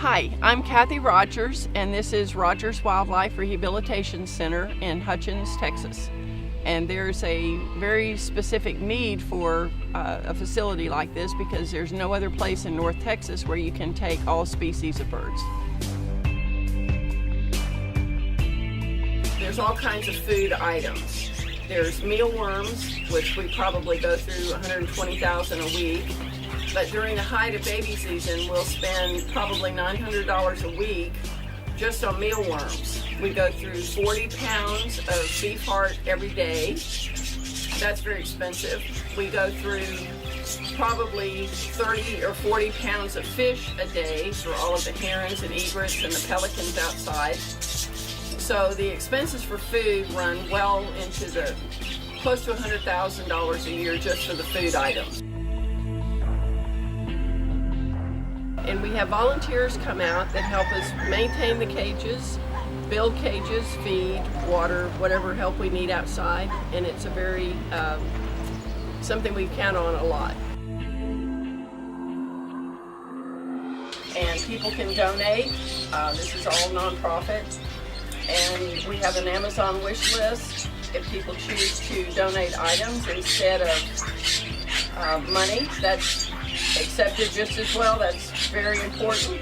Hi, I'm Kathy Rogers, and this is Rogers Wildlife Rehabilitation Center in Hutchins, Texas. And there's a very specific need for a facility like this because there's no other place in North Texas where you can take all species of birds. There's all kinds of food items. There's mealworms, which we probably go through 120,000 a week. But during the height of baby season, we'll spend probably $900 a week just on mealworms. We go through 40 pounds of beef heart every day. That's very expensive. We go through probably 30 or 40 pounds of fish a day for all of the herons and egrets and the pelicans outside. So the expenses for food run well into the close to $100,000 a year just for the food items. And we have volunteers come out that help us maintain the cages, build cages, feed, water, whatever help we need outside. And it's a very, something we count on a lot. And people can donate. This is all nonprofit. And we have an Amazon wish list. If people choose to donate items instead of money, that's accepted just as well. That's very important.